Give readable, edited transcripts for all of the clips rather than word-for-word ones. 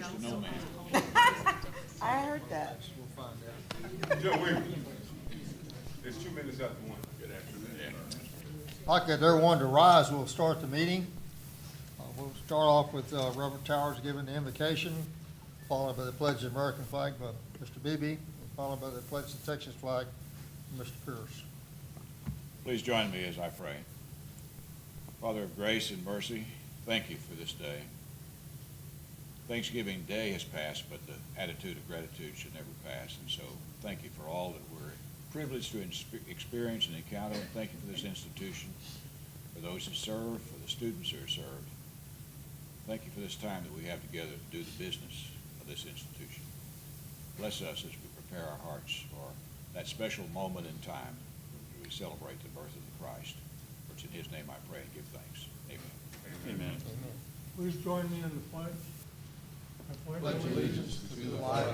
to no man. I heard that. We'll find out. Joe, wait. It's 2 minutes after 1. Good afternoon. I'd like everyone to rise. We'll start the meeting. We'll start off with Reverend Towers giving the invocation, followed by the pledge of the American flag by Mr. Beebe, and followed by the pledge of the Texas flag from Mr. Pierce. Please join me as I pray. Father of grace and mercy, thank you for this day. Thanksgiving Day has passed, but the attitude of gratitude should never pass. And so thank you for all that we're privileged to experience and encounter. And thank you for this institution, for those who serve, for the students who are served. Thank you for this time that we have together to do the business of this institution. Bless us as we prepare our hearts for that special moment in time when we celebrate the birth of the Christ. For it's in his name I pray and give thanks. Amen. Amen. Please join me in the pledge. I Pledge allegiance to the flag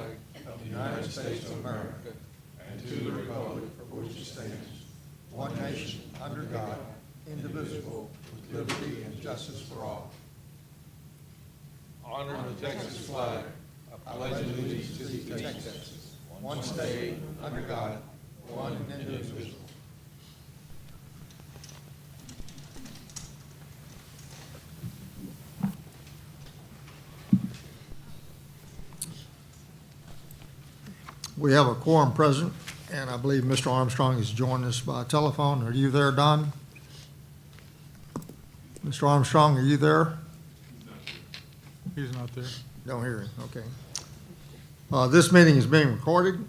of the United States of America and to the republic for which it stands, one nation, under God, indivisible, with liberty and justice for all. Honor the Texas flag. I pledge allegiance to the Texas, one state, under God, one indivisible. We have a quorum present, and I believe Mr. Armstrong has joined us by telephone. Are you there, Don? Mr. Armstrong, are you there? He's not there. Don't hear him, okay. This meeting is being recorded,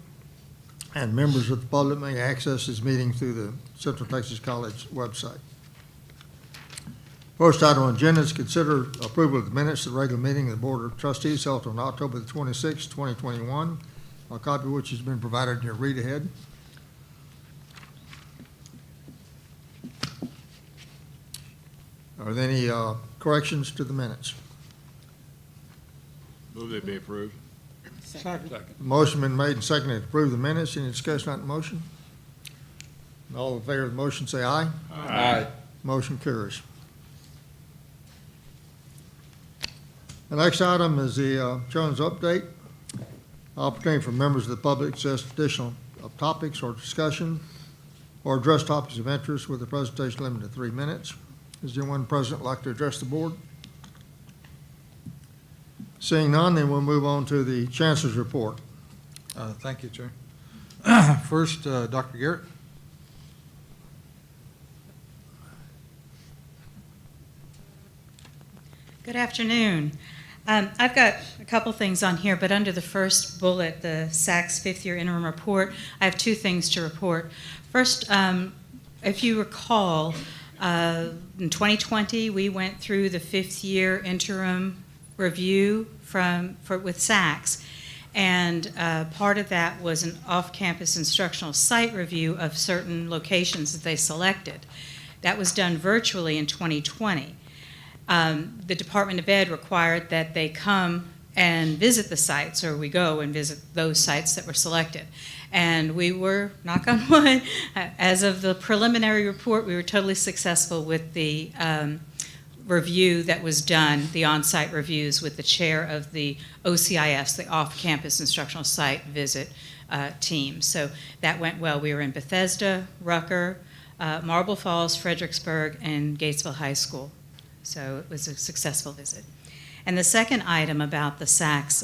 and members of the public may access this meeting through the Central Texas College website. First item on the agenda is consider approval of the minutes of the regular meeting of the Board of Trustees held on October the 26th, 2021, a copy of which has been provided in your read ahead. Are there any corrections to the minutes? Move they be approved. Second. Motion been made and seconded to approve the minutes. Any discussion on the motion? All in favor of the motion say aye. Aye. Motion carries. The next item is the Jones update. Opportunity for members of the public to access additional topics or discussion or address topics of interest with a presentation limited to 3 minutes. Is there anyone present like to address the board? Seeing none, then we'll move on to the Chancellor's report. Thank you, Chair. First, Dr. Garrett. Good afternoon. I've got a couple things on here, but under the first bullet, the SAC's fifth-year interim report, I have 2 things to report. First, if you recall, in 2020, we went through the fifth-year interim review with SACs, and part of that was an off-campus instructional site review of certain locations that they selected. That was done virtually in 2020. The Department of Ed required that they come and visit the sites, or we go and visit those sites that were selected. And we were, knock on wood, as of the preliminary report, we were totally successful with the review that was done, the on-site reviews with the chair of the OCIS, the Off-Campus Instructional Site Visit team. So that went well. We were in Bethesda, Rucker, Marble Falls, Fredericksburg, and Gatesville High School. So it was a successful visit. And the second item about the SAC's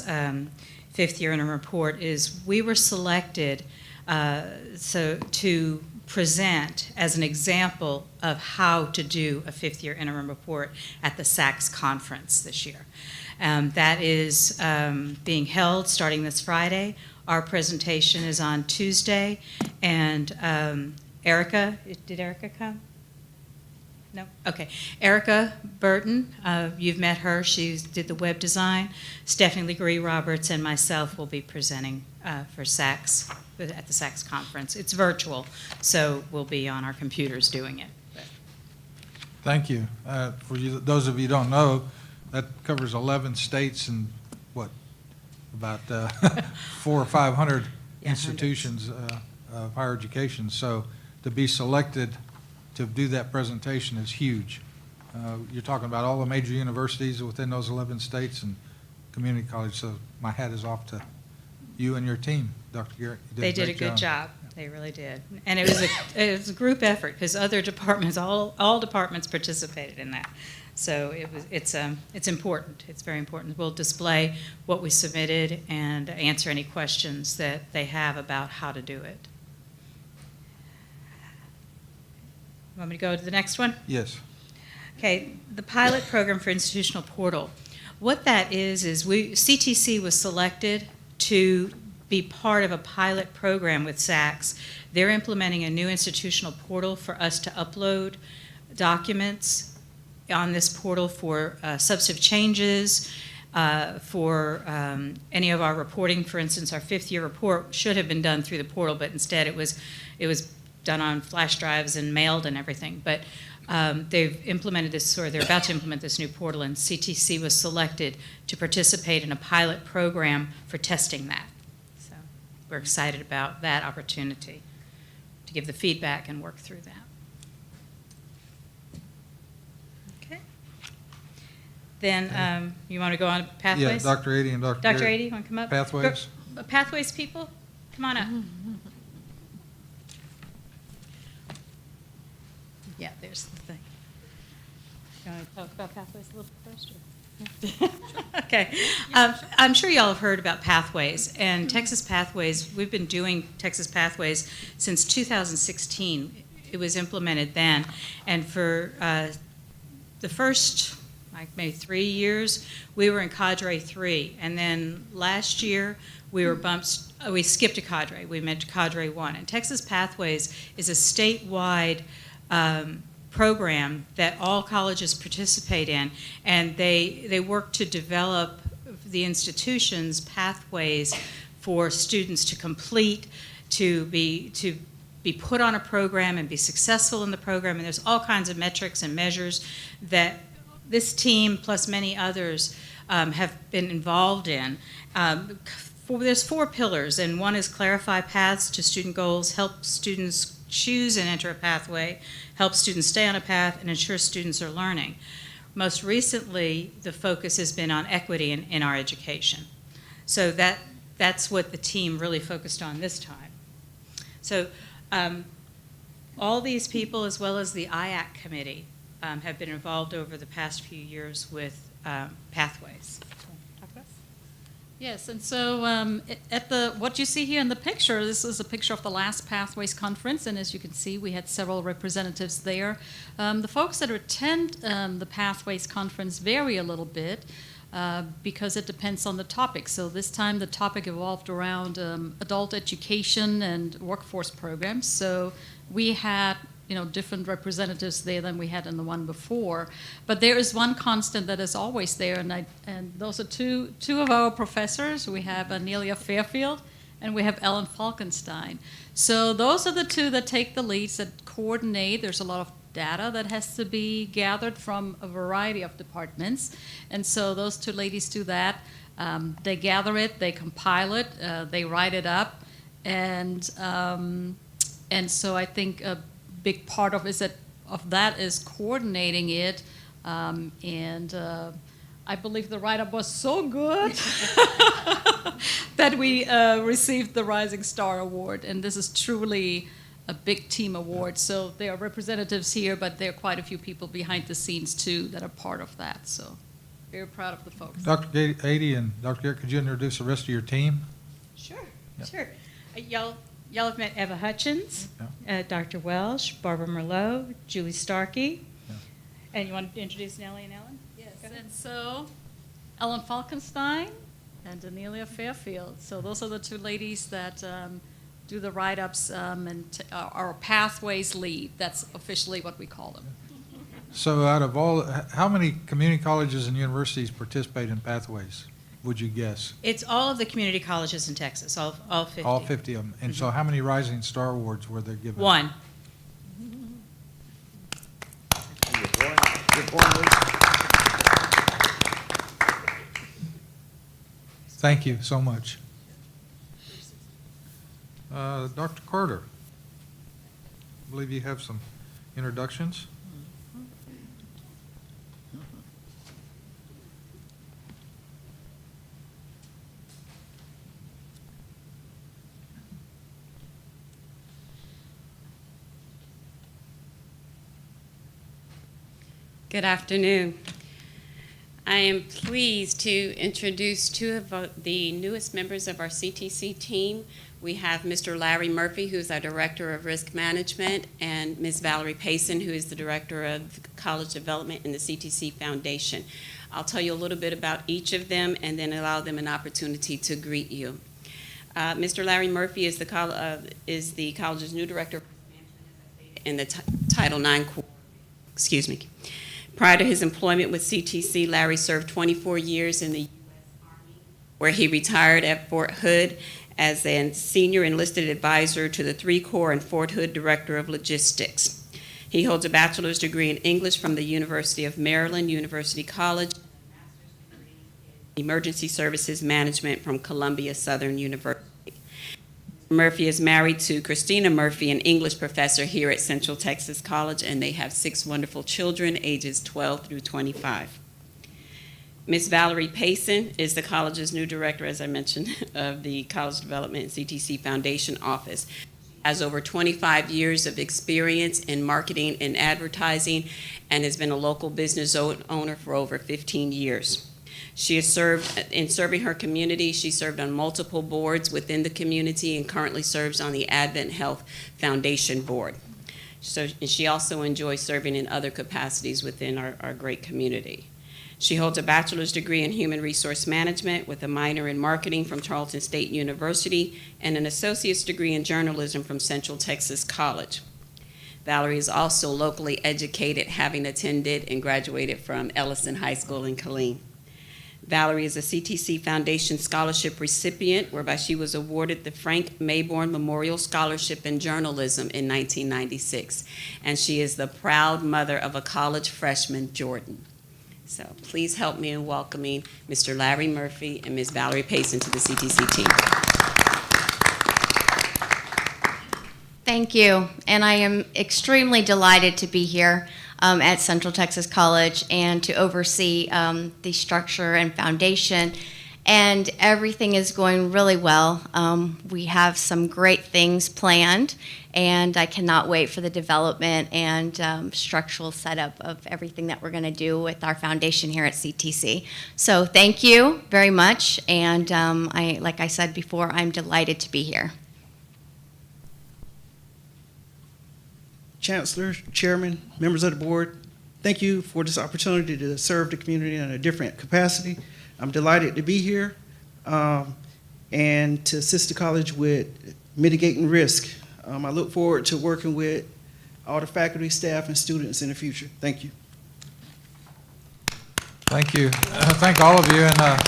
fifth-year interim report is we were selected to present as an example of how to do a fifth-year interim report at the SAC's conference this year. That is being held starting this Friday. Our presentation is on Tuesday, and Erica, did Erica come? No? Okay. Erica Burton, you've met her. She did the web design. Stephanie Legree Roberts and myself will be presenting for SACS at the SACS conference. It's virtual, so we'll be on our computers doing it. Thank you. For you, those of you who don't know, that covers 11 states and what, about 400 or 500 institutions of higher education. So to be selected to do that presentation is huge. You're talking about all the major universities within those 11 states and community college, so my hat is off to you and your team, Dr. Garrett. You They did a great good job. They really did. And it was a group effort, because other departments, all departments participated in that. So it's important. It's very important. We'll display what we submitted and answer any questions that they have about how to do it. Want me to go to the next one? Yes. Okay, the pilot program for institutional portal. What that is CTC was selected to be part of a pilot program with SACS. They're implementing a new institutional portal for us to upload documents on this portal for substantive changes, for any of our reporting. For instance, our fifth-year report should have been done through the portal, but instead it was done on flash drives and mailed and everything. But they've implemented this, or they're about to implement this new portal, and CTC was selected to participate in a pilot program for testing that. So we're excited about that opportunity to give the feedback and work through that. Okay. Then you want to go on pathways? Yeah, Dr. Ady and Dr. Dr. Garrett. Ady, want to come up? Pathways? Pathways people, come on up. Yeah, there's the thing. You want to talk about pathways a little first? Okay. I'm sure y'all have heard about Pathways, and Texas Pathways, we've been doing Texas Pathways since 2016. It was implemented then, and for the first, maybe 3 years, we were in Cadre 3, and then last year we were we skipped a cadre. We went to Cadre 1, and Texas Pathways is a statewide program that all colleges participate in, and they work to develop the institution's pathways for students to complete, to be put on a program and be successful in the program. And there's all kinds of metrics and measures that this team, plus many others, have been involved in. There's 4 pillars, and one is clarify paths to student goals, help students choose and enter a pathway, help students stay on a path, and ensure students are learning. Most recently, the focus has been on equity in our education. So that's what the team really focused on this time. So all these people, as well as the IAC committee, have been involved over the past few years with pathways. Talk about? Yes, and so what you see here in the picture, this is a picture of the last Pathways Conference, and as you can see, we had several representatives there. The folks that attend the Pathways Conference vary a little bit because it depends on the topic. So this time the topic evolved around adult education and workforce programs. So we had different representatives there than we had in the one before. But there is one constant that is always there, and those are two of our professors. We have Anelia Fairfield, and we have Ellen Falkenstein. So those are the two that take the leads, that coordinate. There's a lot of data that has to be gathered from a variety of departments. And so those two ladies do that. They gather it, they compile it, they write it up. And so I think a big part of that is coordinating it. I believe the write-up was so good that we received the Rising Star Award. And this is truly a big team award. So there are representatives here, but there are quite a few people behind the scenes too that are part of that. So very proud of the folks. Dr. Ady and Dr. Garrett, could you introduce the rest of your team? Sure, Yep. sure. Y'all have met Eva Hutchins, Dr. Welsh, Barbara Merlot, Julie Starkey. Yeah. And you want to introduce Nellie and Ellen? Yes, and so Ellen Falkenstein and Anelia Fairfield. So those are the two ladies that do the write-ups and are Pathways lead. That's officially what we call them. So out of how many community colleges and universities participate in Pathways, would you guess? It's all of the community colleges in Texas, all 50. All 50 of them. And so how many Rising Star Awards were there given? 1. Thank you so much. Dr. Carter, I believe you have some introductions. Good afternoon. I am pleased to introduce two of the newest members of our CTC team. We have Mr. Larry Murphy, who is our Director of Risk Management, and Ms. Valerie Payson, who is the Director of College Development in the CTC Foundation. I'll tell you a little bit about each of them and then allow them an opportunity to greet you. Mr. Larry Murphy is the college's new Director of Risk Management in the Title IX. Excuse me. Prior to his employment with CTC, Larry served 24 years in the U.S. Army, where he retired at Fort Hood as a senior enlisted advisor to the 3 Corps and Fort Hood Director of Logistics. He holds a bachelor's degree in English from the University of Maryland, University College, and a master's degree in Emergency Services Management from Columbia Southern University. Murphy is married to Christina Murphy, an English professor here at Central Texas College, and they have 6 wonderful children, ages 12 through 25. Ms. Valerie Payson is the college's new director, as I mentioned, of the College Development and CTC Foundation Office. She has over 25 years of experience in marketing and advertising and has been a local business owner for over 15 years. She has serving her community, she served on multiple boards within the community and currently serves on the Advent Health Foundation Board. So she also enjoys serving in other capacities within our great community. She holds a bachelor's degree in human resource management with a minor in marketing from Charleston State University and an associate's degree in journalism from Central Texas College. Valerie is also locally educated, having attended and graduated from Ellison High School in Killeen. Valerie is a CTC Foundation Scholarship recipient, whereby she was awarded the Frank Mayborn Memorial Scholarship in Journalism in 1996. And she is the proud mother of a college freshman, Jordan. So please help me in welcoming Mr. Larry Murphy and Ms. Valerie Payson to the CTC team. Thank you, and I am extremely delighted to be here at Central Texas College and to oversee the structure and foundation, and everything is going really well. We have some great things planned, and I cannot wait for the development and structural setup of everything that we're going to do with our foundation here at CTC. So thank you very much, and like I said before, I'm delighted to be here. Chancellor, Chairman, members of the board, thank you for this opportunity to serve the community in a different capacity. I'm delighted to be here and to assist the college with mitigating risk. I look forward to working with all the faculty, staff, and students in the future. Thank you. Thank you. Thank all of you. And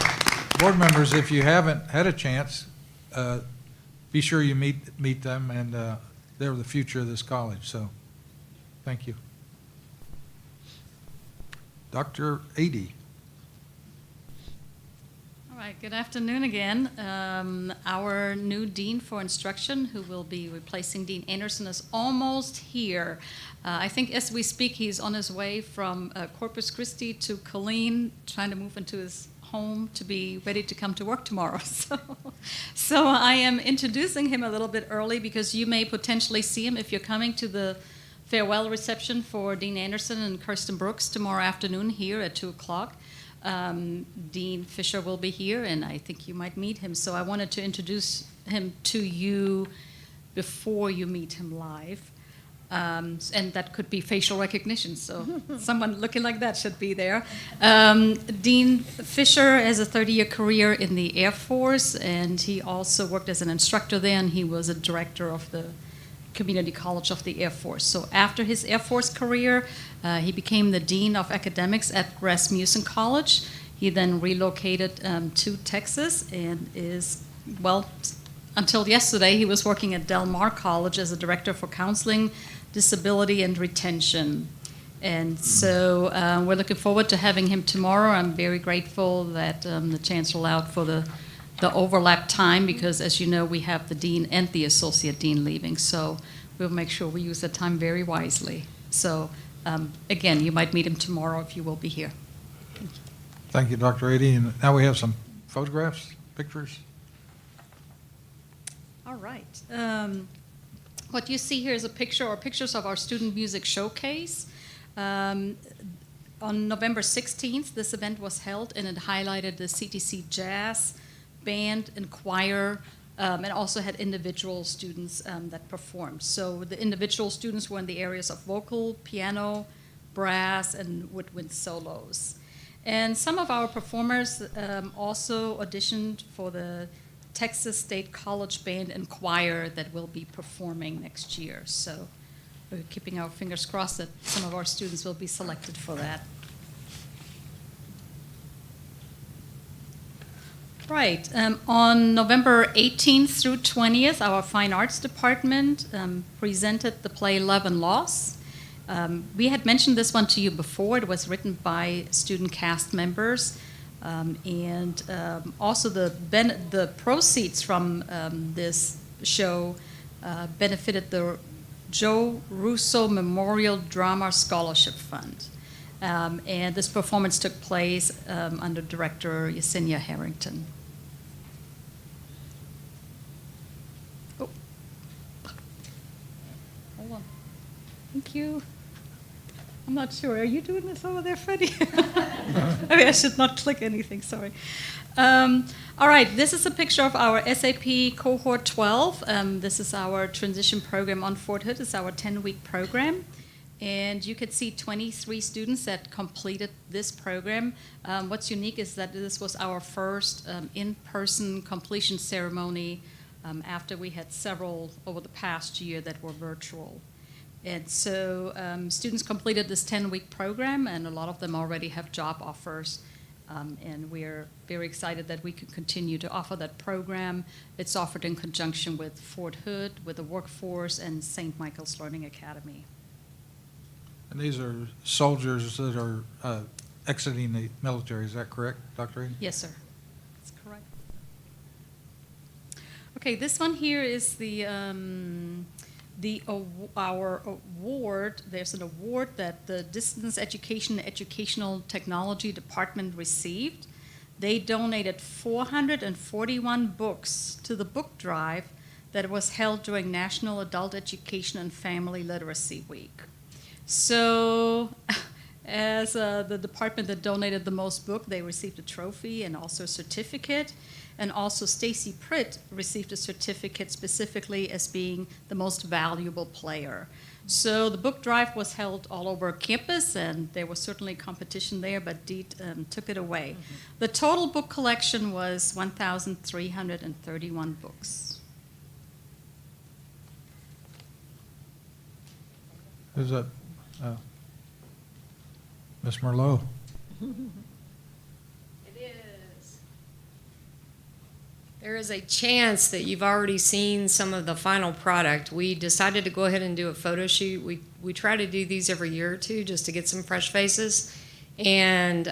board members, if you haven't had a chance, be sure you meet them, and they're the future of this college. So thank you. Dr. Adie. All right, good afternoon again. Our new Dean for Instruction, who will be replacing Dean Anderson, is almost here. I think as we speak, he's on his way from Corpus Christi to Killeen, trying to move into his home to be ready to come to work tomorrow. So I am introducing him a little bit early because you may potentially see him if you're coming to the farewell reception for Dean Anderson and Kirsten Brooks tomorrow afternoon here at 2 o'clock. Dean Fisher will be here, and I think you might meet him. So I wanted to introduce him to you before you meet him live. And that could be facial recognition, so someone looking like that should be there. Dean Fisher has a 30-year career in the Air Force, and he also worked as an instructor there, and he was a director of the Community College of the Air Force. So after his Air Force career, he became the Dean of Academics at Rasmussen College. He then relocated to Texas and is, well, until yesterday, he was working at Del Mar College as a director for counseling, disability, and retention. And so we're looking forward to having him tomorrow. I'm very grateful that the chancellor allowed for the overlap time because, as you know, we have the dean and the associate dean leaving. So we'll make sure we use that time very wisely. So again, you might meet him tomorrow if you will be here. Thank you, Dr. Adie. And now we have some photographs, pictures. All right. What you see here is a picture or pictures of our student music showcase. On November 16th, this event was held, and it highlighted the CTC Jazz Band and Choir, and also had individual students that performed. So the individual students were in the areas of vocal, piano, brass, and woodwind solos. And some of our performers also auditioned for the Texas State College Band and Choir that will be performing next year. So we're keeping our fingers crossed that some of our students will be selected for that. Right. On November 18th through 20th, our Fine Arts Department presented the play Love and Loss. We had mentioned this one to you before. It was written by student cast members. And also the proceeds from this show benefited the Joe Russo Memorial Drama Scholarship Fund. And this performance took place under director Yesenia Harrington. Oh. Hold on. Thank you. I'm not sure. Are you doing this over there, Freddie? Maybe I should not click anything, sorry. All right, this is a picture of our SAP Cohort 12. This is our transition program on Fort Hood. It's our 10-week program. And you could see 23 students that completed this program. What's unique is that this was our first in-person completion ceremony after we had several over the past year that were virtual. And so students completed this 10-week program, and a lot of them already have job offers. And we're very excited that we can continue to offer that program. It's offered in conjunction with Fort Hood, with the Workforce, and St. Michael's Learning Academy. And these are soldiers that are exiting the military, is that correct, Dr. Eden? Yes, sir. That's correct. Okay, this one here is our award. There's an award that the Distance Education and Educational Technology Department received. They donated 441 books to the book drive that was held during National Adult Education and Family Literacy Week. So as the department that donated the most book, they received a trophy and also a certificate. And also Stacy Pritt received a certificate specifically as being the most valuable player. So the book drive was held all over campus, and there was certainly competition there, but Deet took it away. Mm-hmm. The total book collection was 1,331 books. Who's that? Ms. Merlot. There is a chance that you've already seen some of the final product. We decided to go ahead and do a photo shoot. We try to do these every year or two just to get some fresh faces. And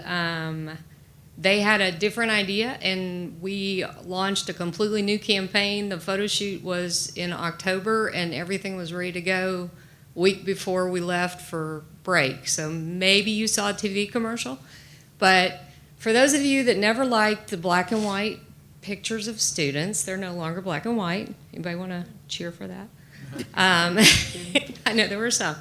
they had a different idea, and we launched a completely new campaign. The photo shoot was in October, and everything was ready to go week before we left for break. So maybe you saw a TV commercial. But for those of you that never liked the black and white pictures of students, they're no longer black and white. Anybody want to cheer for that? I know there were some.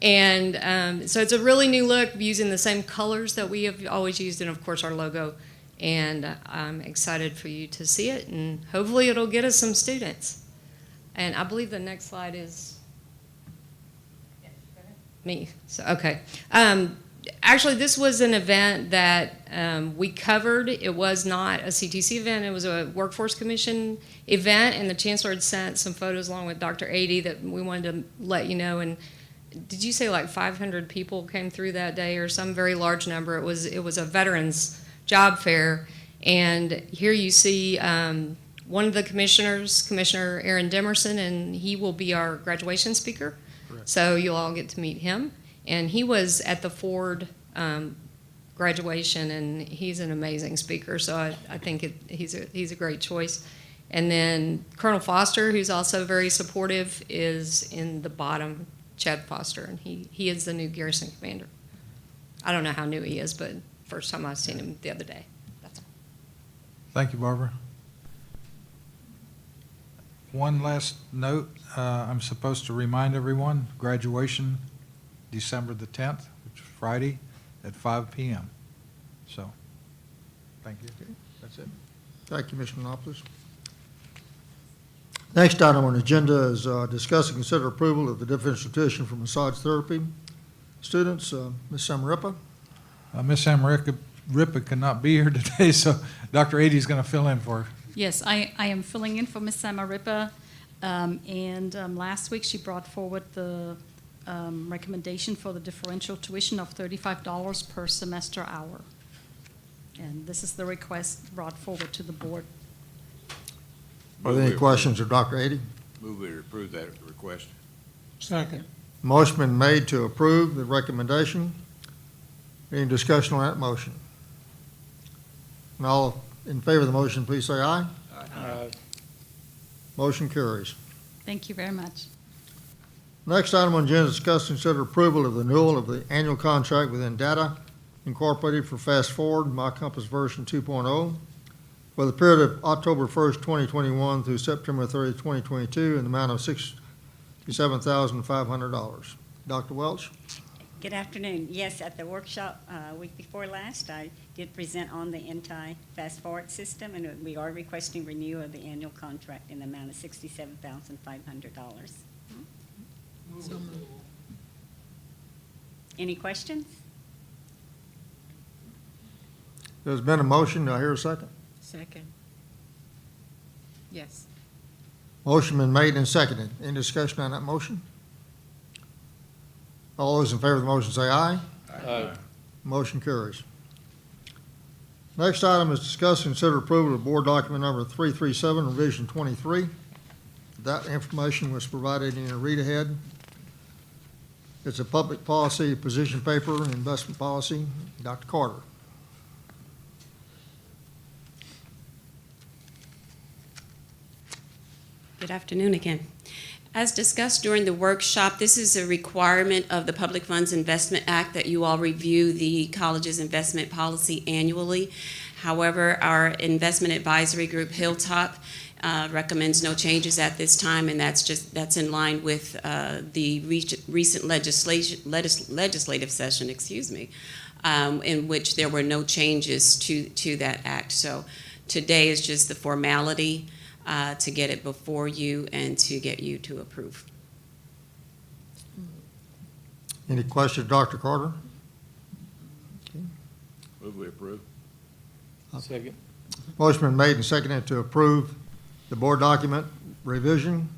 And so it's a really new look using the same colors that we have always used, and of course our logo. And I'm excited for you to see it, and hopefully it'll get us some students. And I believe the next slide is me. So, okay. Actually, this was an event that we covered. It was not a CTC event. It was a Workforce Commission event, and the Chancellor had sent some photos along with Dr. Ady that we wanted to let you know. And did you say like 500 people came through that day, or some very large number? It was a veterans job fair, and here you see one of the commissioners, Commissioner Aaron Demerson, and he will be our graduation speaker. Correct. So you'll all get to meet him. And he was at the Ford graduation, and he's an amazing speaker. So I think he's a great choice. And then Colonel Foster, who's also very supportive, is in the bottom, Chad Foster, and he is the new garrison commander. I don't know how new he is, but first time I've seen him the other day. That's all. Thank you, Barbara. One last note, I'm supposed to remind everyone, graduation December the 10th, which is Friday, at 5 p.m. So, thank you. That's it. Thank you, Mr. Anopoulos. Next item on the agenda is discuss and consider approval of the differential tuition for massage therapy students. Ms. Samarippa? Ms. Samarippa cannot be here today, so Dr. Ady is going to fill in for her. Yes, I am filling in for Ms. Samarippa, and last week she brought forward the recommendation for the differential tuition of $35 per semester hour. And this is the request brought forward to the board. Are there any questions of Dr. Ady? Move we approve that request. Second. Motion been made to approve the recommendation. Any discussion on that motion? And all in favor of the motion, please say aye. Aye. Motion carries. Thank you very much. Next item on the agenda is discuss and consider approval of the renewal of the annual contract within Data Incorporated for Fast Forward, My Compass version 2.0, for the period of October 1st, 2021 through September 30th, 2022, in the amount of $67,500. Dr. Welch? Good afternoon. Yes, at the workshop week before last, I did present on the Fast Forward system, and we are requesting renewal of the annual contract in the amount of $67,500. Any questions? There's been a motion. Do I hear a second? Second. Yes. Motion been made and seconded. Any discussion on that motion? All those in favor of the motion say aye. Aye. Motion carries. Next item is discuss and consider approval of board document number 337, revision 23. That information was provided in your read ahead. It's a public policy, position paper, and investment policy. Dr. Carter. Good afternoon again. As discussed during the workshop, this is a requirement of the Public Funds Investment Act that you all review the college's investment policy annually. However, our investment advisory group, Hilltop, recommends no changes at this time, and that's in line with the recent legislative session, in which there were no changes to that act. So today is just the formality to get it before you and to get you to approve. Any questions, Dr. Carter? Move we approve. Second. Motion been made and seconded to approve the board document revision.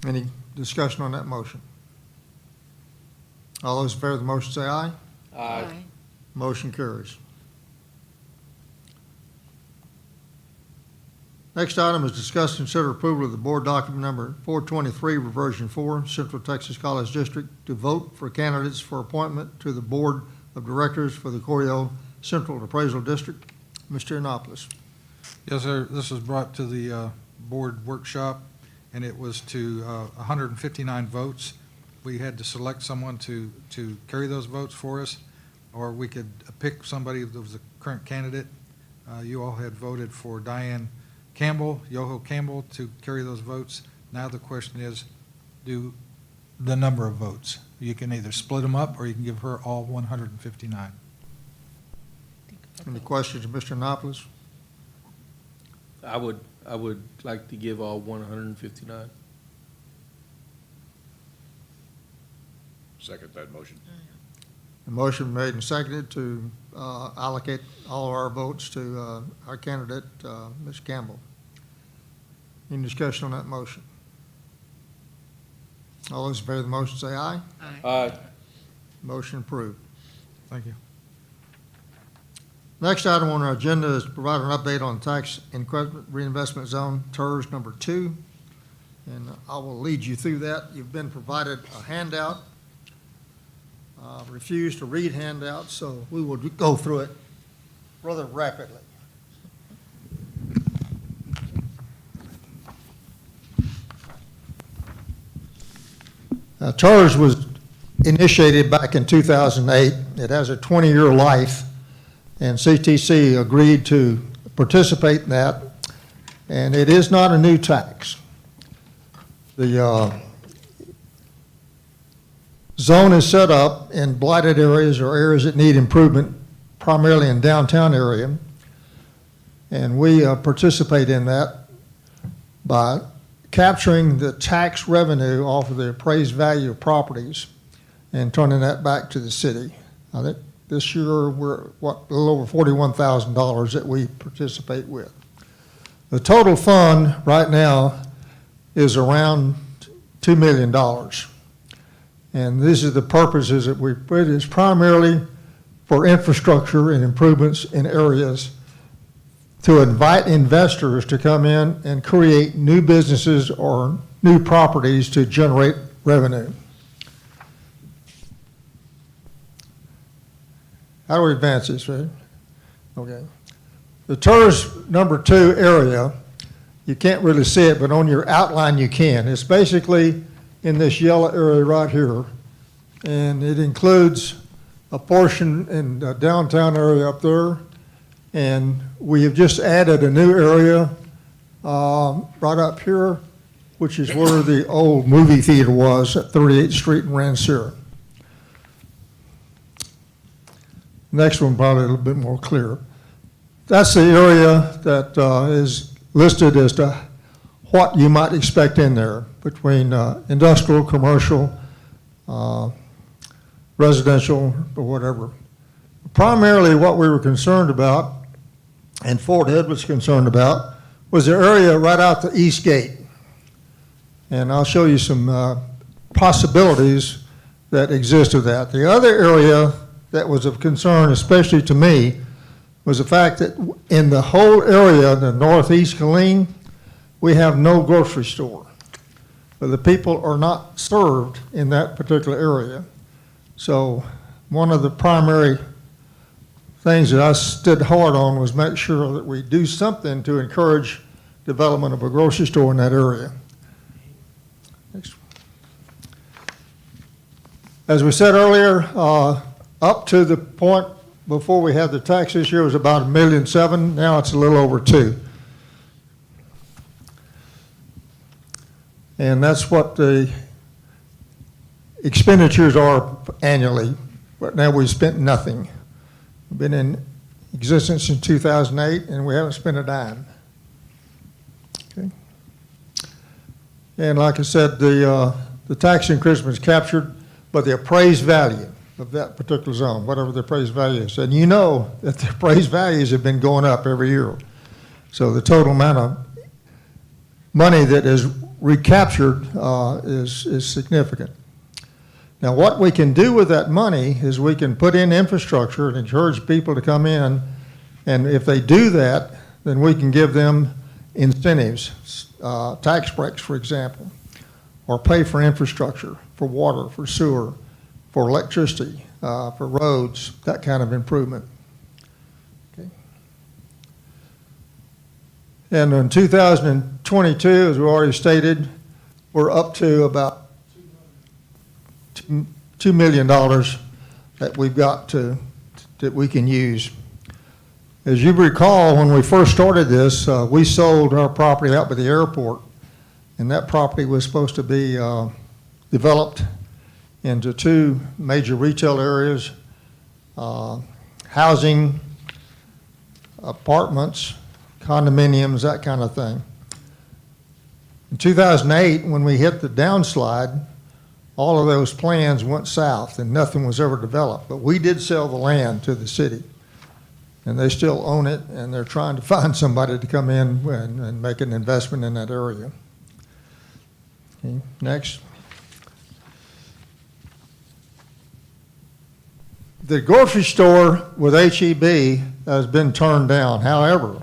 Any discussion on that motion? All those in favor of the motion say aye. Aye. Motion carries. Next item is discuss and consider approval of the board document number 423, reversion 4, Central Texas College District, to vote for candidates for appointment to the Board of Directors for the Corio Central Appraisal District. Mr. Anopoulos. Yes, sir. This was brought to the board workshop, and it was to 159 votes. We had to select someone to carry those votes for us, or we could pick somebody that was a current candidate. You all had voted for Diane Yoho Campbell, to carry those votes. Now the question is, do the number of votes. You can either split them up, or you can give her all 159. Any questions of Mr. Anopoulos? I would like to give all 159. Second that motion. A motion made and seconded to allocate all of our votes to our candidate, Ms. Campbell. Any discussion on that motion? All those in favor of the motion say aye. Aye. Motion approved. Thank you. Next item on our agenda is to provide an update on tax increment reinvestment zone, TERS number 2. And I will lead you through that. You've been provided a handout. Refused to read handouts, so we will go through it rather rapidly. TERS was initiated back in 2008. It has a 20-year life, and CTC agreed to participate in that, and it is not a new tax. The zone is set up in blighted areas or areas that need improvement, primarily in downtown area. And we participate in that by capturing the tax revenue off of the appraised value of properties and turning that back to the city. I think this year we're, a little over $41,000 that we participate with. The total fund right now is around $2 million. And these are the purposes that we put. It's primarily for infrastructure and improvements in areas to invite investors to come in and create new businesses or new properties to generate revenue. How do we advance this, right? Okay. The TERS number 2 area, you can't really see it, but on your outline you can. It's basically in this yellow area right here, and it includes a portion in the downtown area up there, and we have just added a new area right up here, which is where the old movie theater was at 38th Street in Rancid. Next one probably a little bit more clear. That's the area that is listed as to what you might expect in there between industrial, commercial, residential, or whatever. Primarily what we were concerned about, and Fort Hood was concerned about, was the area right out the east gate. And I'll show you some possibilities that exist of that. The other area that was of concern, especially to me, was the fact that in the whole area, the northeast Killeen, we have no grocery store. But the people are not served in that particular area. So one of the primary things that I stood hard on was make sure that we do something to encourage development of a grocery store in that area. Next. As we said earlier, up to the point before we had the tax this year was about $1.7 million. Now it's a little over $2 million. And that's what the expenditures are annually. But now we've spent nothing. We've been in existence in 2008 and we haven't spent a dime. Okay. And like I said, the tax increase was captured by the appraised value of that particular zone, whatever the appraised value is. And you know that the appraised values have been going up every year. So the total amount of money that is recaptured is significant. Now what we can do with that money is we can put in infrastructure and encourage people to come in, and if they do that, then we can give them incentives, tax breaks, for example, or pay for infrastructure, for water, for sewer, for electricity, for roads, that kind of improvement. Okay. And in 2022, as we already stated, we're up to about $2 million that we've got that we can use. As you recall, when we first started this, we sold our property out by the airport, and that property was supposed to be developed into 2 major retail areas, housing, apartments, condominiums, that kind of thing. In 2008, when we hit the downslide, all of those plans went south and nothing was ever developed. But we did sell the land to the city, and they still own it, and they're trying to find somebody to come in and make an investment in that area. Okay, next. The grocery store with HEB has been turned down. However,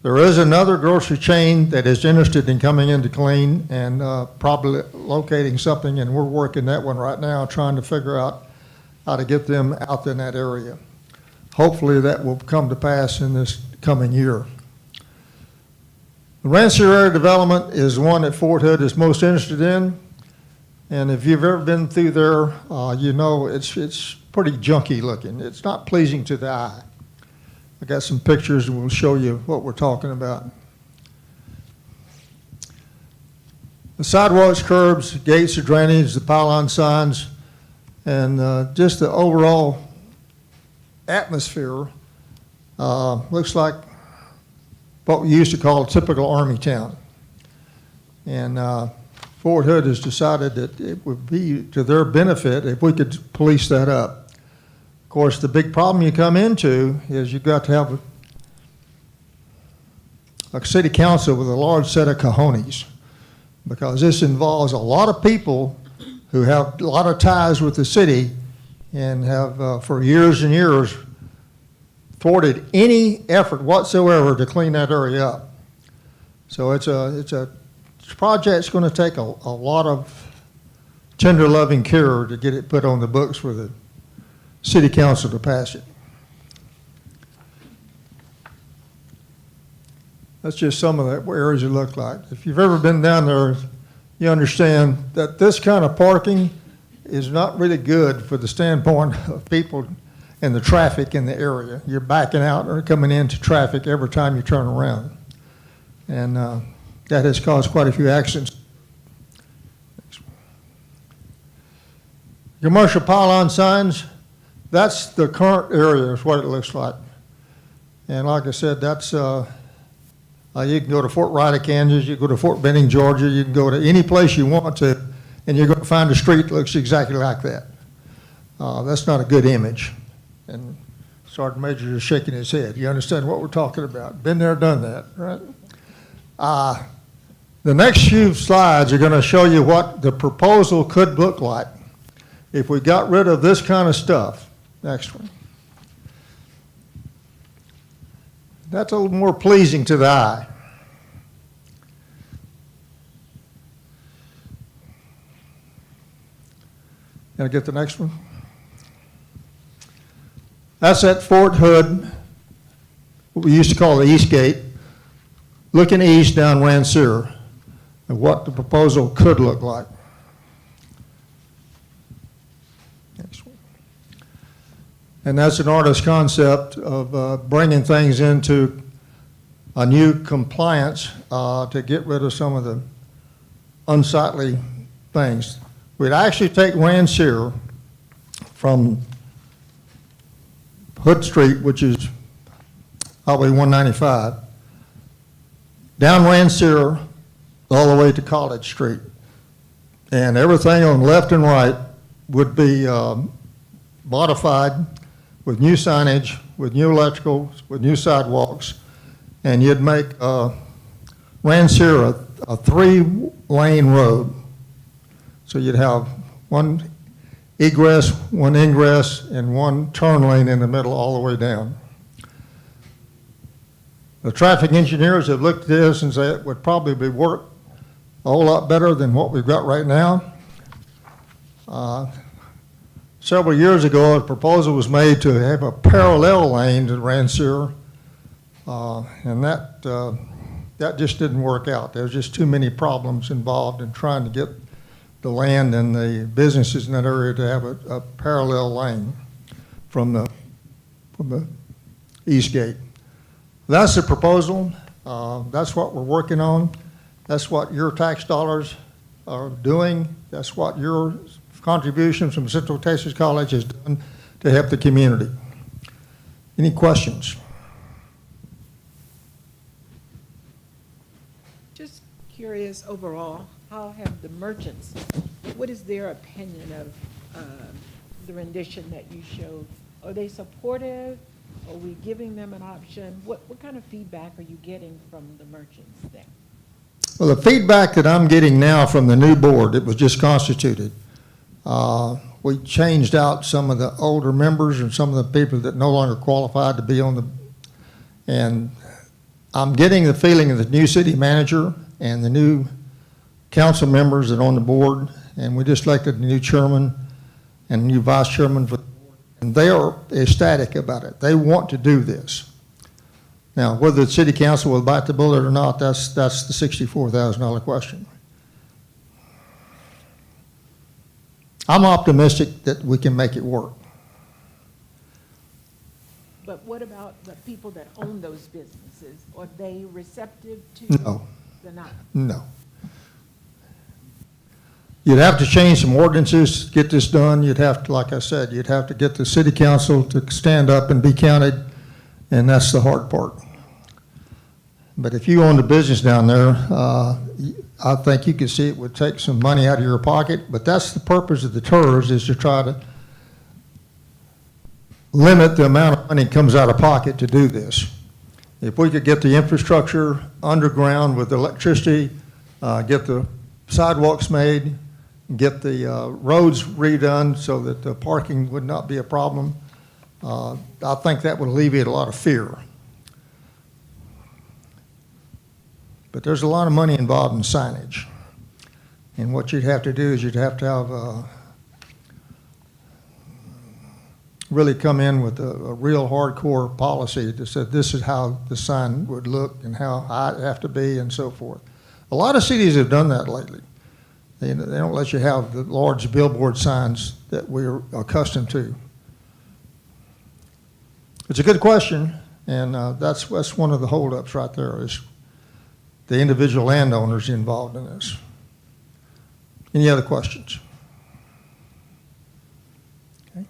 there is another grocery chain that is interested in coming into Killeen and probably locating something, and we're working that one right now, trying to figure out how to get them out in that area. Hopefully that will come to pass in this coming year. The Rancid area development is one that Fort Hood is most interested in, and if you've ever been through there, you know it's pretty junky looking. It's not pleasing to the eye. I got some pictures and we'll show you what we're talking about. The sidewalks, curbs, gates, the drainage, the pylon signs, And just the overall atmosphere looks like what we used to call a typical Army town. And Fort Hood has decided that it would be to their benefit if we could police that up. Of course, the big problem you come into is you've got to have a city council with a large set of cojones, because this involves a lot of people who have a lot of ties with the city and have for years and years thwarted any effort whatsoever to clean that area up. So it's a project's going to take a lot of tender loving care to get it put on the books for the city council to pass it. That's just some of the areas it look like. If you've ever been down there, you understand that this kind of parking is not really good for the standpoint of people and the traffic in the area. You're backing out or coming into traffic every time you turn around. And that has caused quite a few accidents. Commercial pylon signs, that's the current area is what it looks like. And like I said, that's, you can go to Fort Riley, Kansas, you can go to Fort Benning, Georgia, you can go to any place you want to, and you're going to find a street that looks exactly like that. That's not a good image. And Sergeant Major is shaking his head. You understand what we're talking about. Been there, done that, right? The next few slides are going to show you what the proposal could look like if we got rid of this kind of stuff. Next one. That's a little more pleasing to the eye. Can I get the next one? That's at Fort Hood, what we used to call the East Gate, looking east down Rancid, and what the proposal could look like. Next one. And that's an artist's concept of bringing things into a new compliance to get rid of some of the unsightly things. We'd actually take Rancid from Hood Street, which is Highway 195, down Rancid all the way to College Street. And everything on left and right would be modified with new signage, with new electrical, with new sidewalks, and you'd make Rancid a 3-lane road. So you'd have one egress, one ingress, and one turn lane in the middle all the way down. The traffic engineers have looked at this and said it would probably work a whole lot better than what we've got right now. Several years ago, a proposal was made to have a parallel lane to Rancid, and that just didn't work out. There was just too many problems involved in trying to get the land and the businesses in that area to have a parallel lane from the East Gate. That's the proposal. That's what we're working on. That's what your tax dollars are doing. That's what your contributions from Central Texas College has done to help the community. Any questions? Just curious overall, how have the merchants, what is their opinion of the rendition that you showed? Are they supportive? Are we giving them an option? What kind of feedback are you getting from the merchants there? Well, the feedback that I'm getting now from the new board that was just constituted, we changed out some of the older members and some of the people that no longer qualified to be on the, and I'm getting the feeling of the new city manager and the new council members that are on the board, and we just elected a new chairman and a new vice chairman for the board, and they are ecstatic about it. They want to do this. Now, whether the city council will bite the bullet or not, that's the $64,000 question. I'm optimistic that we can make it work. But what about the people that own those businesses? Are they receptive to? No. They're not? No. You'd have to change some ordinances to get this done. You'd have to, like I said, you'd have to get the city council to stand up and be counted, and that's the hard part. But if you own the business down there, I think you could see it would take some money out of your pocket, but that's the purpose of the TERS, is to try to limit the amount of money that comes out of pocket to do this. If we could get the infrastructure underground with electricity, get the sidewalks made, get the roads redone so that the parking would not be a problem, I think that would alleviate a lot of fear. But there's a lot of money involved in signage. And what you'd have to do is you'd have to have really come in with a real hardcore policy that said this is how the sign would look and how high it have to be and so forth. A lot of cities have done that lately. They don't let you have the large billboard signs that we're accustomed to. It's a good question, and that's one of the holdups right there, is the individual landowners involved in this. Any other questions? Okay.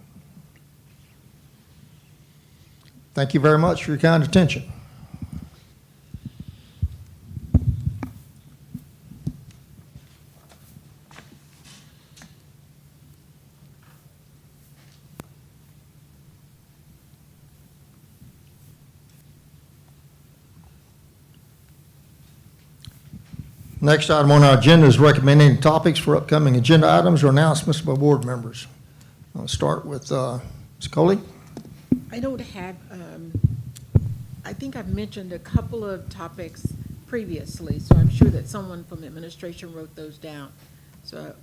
Thank you very much for your kind attention. Next item on our agenda is recommending topics for upcoming agenda items or announcements by board members. I'll start with Ms. Coley. I don't have, I think I've mentioned a couple of topics previously, so I'm sure that someone from administration wrote those down. So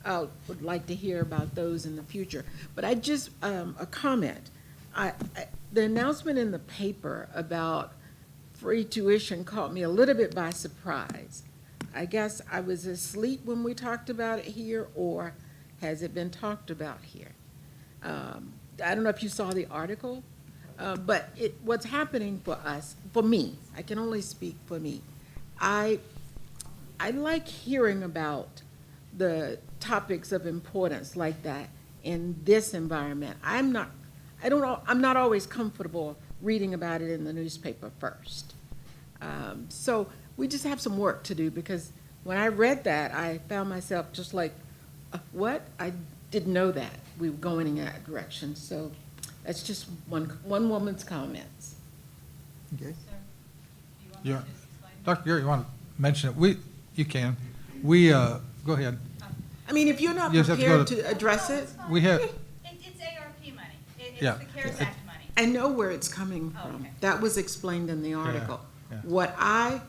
I would like to hear about those in the future. But I just, a comment. The announcement in the paper about free tuition caught me a little bit by surprise. I guess I was asleep when we talked about it here, or has it been talked about here? I don't know if you saw the article, but what's happening for us, for me, I can only speak for me. I like hearing about the topics of importance like that in this environment. I'm not always comfortable reading about it in the newspaper first. So we just have some work to do, because when I read that, I found myself just like, what? I didn't know that we were going in that direction. So that's just one woman's comments. Okay. Yeah. Dr. Gary, you want to mention it? You can. Go ahead. I mean, if you're not You just have to prepared go to address it, We have, It's ARP money. It's Yeah. the CARES Act money. I know where it's coming Oh, from. okay. That was explained in the article. yeah. What I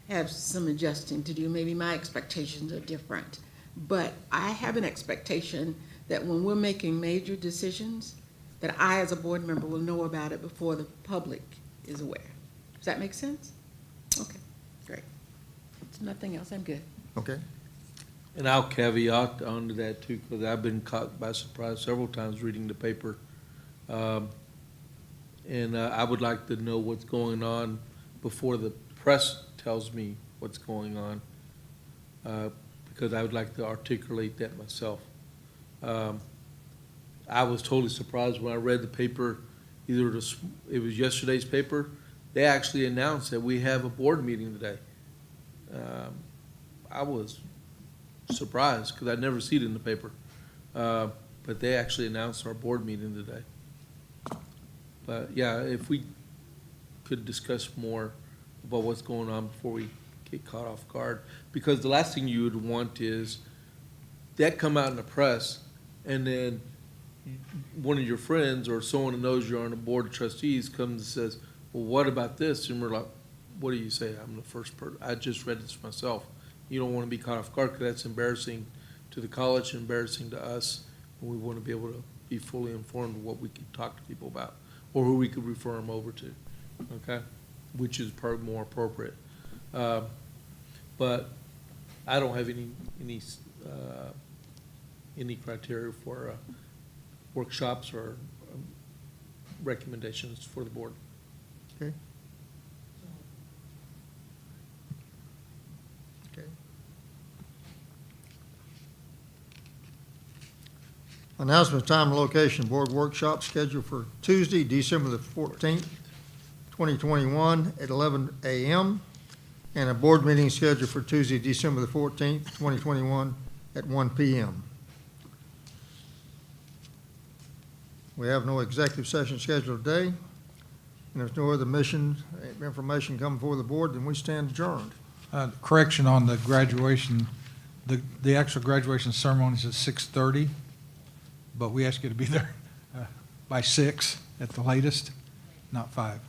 have some adjusting to do, maybe my expectations are different, but I have an expectation that when we're making major decisions, that I, as a board member, will know about it before the public is aware. Does that make sense? Okay, great. If nothing else, I'm good. Okay. And I'll caveat onto that too, because I've been caught by surprise several times reading the paper. And I would like to know what's going on before the press tells me what's going on, because I would like to articulate that myself. I was totally surprised when I read the paper, it was yesterday's paper. They actually announced that we have a board meeting today. I was surprised, because I'd never seen it in the paper. But they actually announced our board meeting today. But yeah, if we could discuss more about what's going on before we get caught off guard. Because the last thing you would want is that come out in the press, and then one of your friends or someone who knows you're on the board of trustees comes and says, well, what about this? And we're like, what do you say? I'm the first person. I just read this myself. You don't want to be caught off guard, because that's embarrassing to the college, embarrassing to us, and we want to be able to be fully informed of what we can talk to people about, or who we could refer them over to, okay? Which is probably more appropriate. But I don't have any criteria for workshops or recommendations for the board. Okay. Okay. Announcement of time and location, board workshop scheduled for Tuesday, December the 14th, 2021 at 11 a.m. And a board meeting scheduled for Tuesday, December the 14th, 2021 at 1 p.m. We have no executive session scheduled today. And there's no other information coming before the board, then we stand adjourned. Correction on the graduation, the actual graduation ceremony is at 6:30, but we ask you to be there by 6 at the latest, not 5.